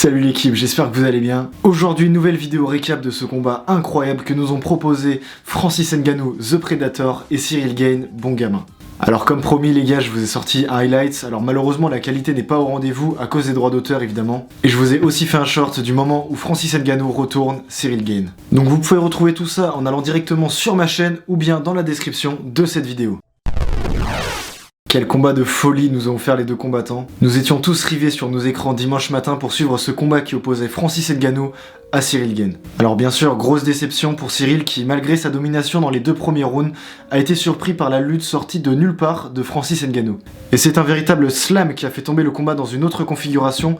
Salut l'équipe, j'espère que vous allez bien. Aujourd'hui, une nouvelle vidéo récap de ce combat incroyable que nous ont proposé Francis Ngannou, The Predator et Ciryl Gane, bon gamin. Alors comme promis les gars, je vous ai sorti un highlights, alors malheureusement la qualité n'est pas au rendez-vous à cause des droits d'auteur évidemment. Et je vous ai aussi fait un short du moment où Francis Ngannou retourne Ciryl Gane. Donc vous pouvez retrouver tout ça en allant directement sur ma chaîne ou bien dans la description de cette vidéo. Quel combat de folie nous ont offert les deux combattants. Nous étions tous rivés sur nos écrans dimanche matin pour suivre ce combat qui opposait Francis Ngannou à Ciryl Gane. Alors bien sûr, grosse déception pour Ciryl qui, malgré sa domination dans les deux premiers rounds, a été surpris par la lutte sortie de nulle part de Francis Ngannou. Et c'est un véritable slam qui a fait tomber le combat dans une autre configuration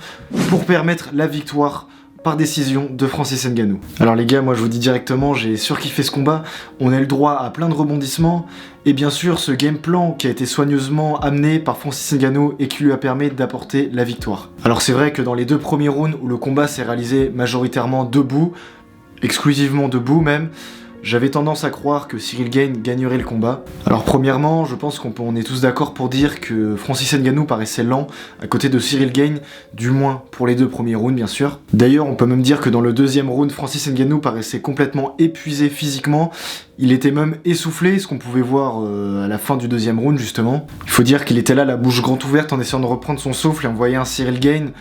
pour permettre la victoire par décision de Francis Ngannou. Alors les gars, moi je vous dis directement, j'ai surkiffé ce combat, on a eu le droit à plein de rebondissements, et bien sûr ce game plan qui a été soigneusement amené par Francis Ngannou et qui lui a permis d'apporter la victoire. Alors c'est vrai que dans les deux premiers rounds où le combat s'est réalisé majoritairement debout, exclusivement debout même, j'avais tendance à croire que Ciryl Gane gagnerait le combat. Alors premièrement, je pense qu'on est tous d'accord pour dire que Francis Ngannou paraissait lent à côté de Ciryl Gane, du moins pour les deux premiers rounds bien sûr. D'ailleurs, on peut même dire que dans le deuxième round, Francis Ngannou paraissait complètement épuisé physiquement. Il était même essoufflé, ce qu'on pouvait voir à la fin du deuxième round justement. Il faut dire qu'il était là la bouche grande ouverte en essayant de reprendre son souffle et on voyait un Ciryl Gane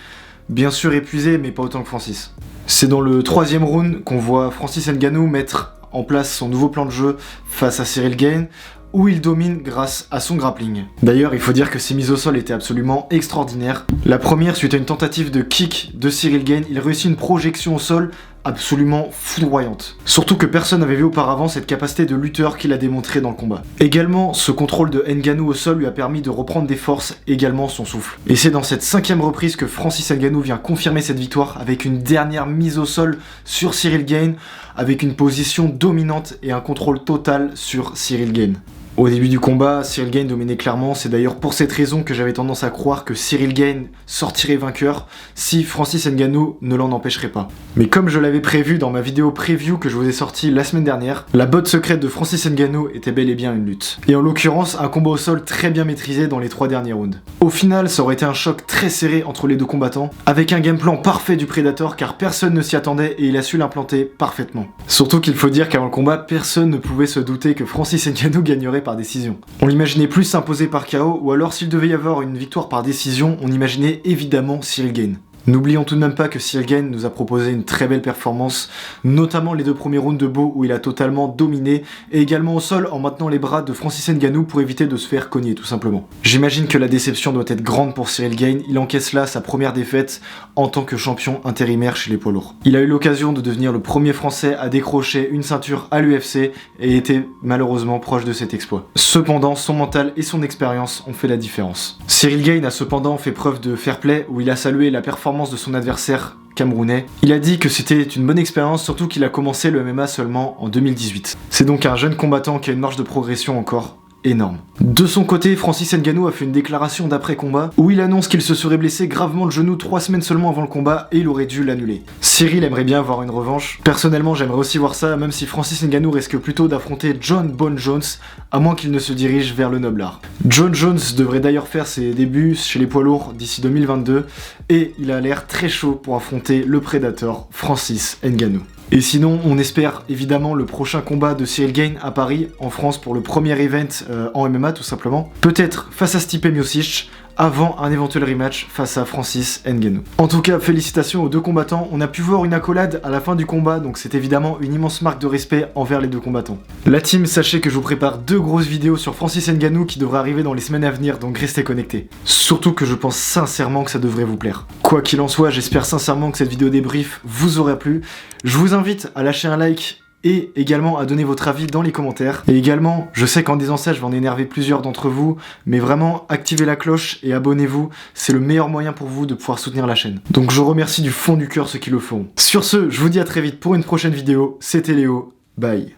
bien sûr épuisé, mais pas autant que Francis. C'est dans le troisième round qu'on voit Francis Ngannou mettre en place son nouveau plan de jeu face à Ciryl Gane, où il domine grâce à son grappling. D'ailleurs, il faut dire que ses mises au sol étaient absolument extraordinaires. La première, suite à une tentative de kick de Ciryl Gane, il réussit une projection au sol absolument foudroyante. Surtout que personne n'avait vu auparavant cette capacité de lutteur qu'il a démontré dans le combat. Également, ce contrôle de Ngannou au sol lui a permis de reprendre des forces, également son souffle. Et c'est dans cette cinquième reprise que Francis Ngannou vient confirmer cette victoire avec une dernière mise au sol sur Ciryl Gane, avec une position dominante et un contrôle total sur Ciryl Gane. Au début du combat, Ciryl Gane dominait clairement, c'est d'ailleurs pour cette raison que j'avais tendance à croire que Ciryl Gane sortirait vainqueur si Francis Ngannou ne l'en empêcherait pas. Mais comme je l'avais prévu dans ma vidéo preview que je vous ai sortie la semaine dernière, la botte secrète de Francis Ngannou était bel et bien une lutte. Et en l'occurrence, un combat au sol très bien maîtrisé dans les 3 derniers rounds. Au final, ça aurait été un choc très serré entre les deux combattants, avec un game plan parfait du Predator car personne ne s'y attendait et il a su l'implanter parfaitement. Surtout qu'il faut dire qu'avant le combat, personne ne pouvait se douter que Francis Ngannou gagnerait par décision. On l'imaginait plus s'imposer par KO, ou alors s'il devait y avoir une victoire par décision, on imaginait évidemment Ciryl Gane. N'oublions tout de même pas que Ciryl Gane nous a proposé une très belle performance, notamment les deux premiers rounds debout où il a totalement dominé, et également au sol en maintenant les bras de Francis Ngannou pour éviter de se faire cogner tout simplement. J'imagine que la déception doit être grande pour Ciryl Gane, il encaisse là sa première défaite en tant que champion intérimaire chez les poids lourds. Il a eu l'occasion de devenir le premier français à décrocher une ceinture à l'UFC et était malheureusement proche de cet exploit. Cependant, son mental et son expérience ont fait la différence. Ciryl Gane a cependant fait preuve de fair play où il a salué la performance de son adversaire camerounais. Il a dit que c'était une bonne expérience, surtout qu'il a commencé le MMA seulement en 2018. C'est donc un jeune combattant qui a une marge de progression encore énorme. De son côté, Francis Ngannou a fait une déclaration d'après-combat où il annonce qu'il se serait blessé gravement le genou 3 semaines seulement avant le combat et il aurait dû l'annuler. Ciryl aimerait bien avoir une revanche. Personnellement, j'aimerais aussi voir ça, même si Francis Ngannou risque plutôt d'affronter Jon Bone Jones, à moins qu'il ne se dirige vers le noble art. Jon Jones devrait d'ailleurs faire ses débuts chez les poids lourds d'ici 2022 et il a l'air très chaud pour affronter le Predator Francis Ngannou. Et sinon, on espère évidemment le prochain combat de Ciryl Gane à Paris, en France, pour le premier event en MMA tout simplement. Peut-être face à Stipe Miocic, avant un éventuel rematch face à Francis Ngannou. En tout cas, félicitations aux deux combattants. On a pu voir une accolade à la fin du combat, donc c'est évidemment une immense marque de respect envers les deux combattants. La team, sachez que je vous prépare 2 grosses vidéos sur Francis Ngannou qui devraient arriver dans les semaines à venir, donc restez connectés. Surtout que je pense sincèrement que ça devrait vous plaire. Quoi qu'il en soit, j'espère sincèrement que cette vidéo débrief vous aura plu. Je vous invite à lâcher un like et également à donner votre avis dans les commentaires. Et également, je sais qu'en disant ça, je vais en énerver plusieurs d'entre vous, mais vraiment, activez la cloche et abonnez-vous, c'est le meilleur moyen pour vous de pouvoir soutenir la chaîne. Donc je remercie du fond du cœur ceux qui le font. Sur ce, je vous dis à très vite pour une prochaine vidéo, c'était Léo, bye.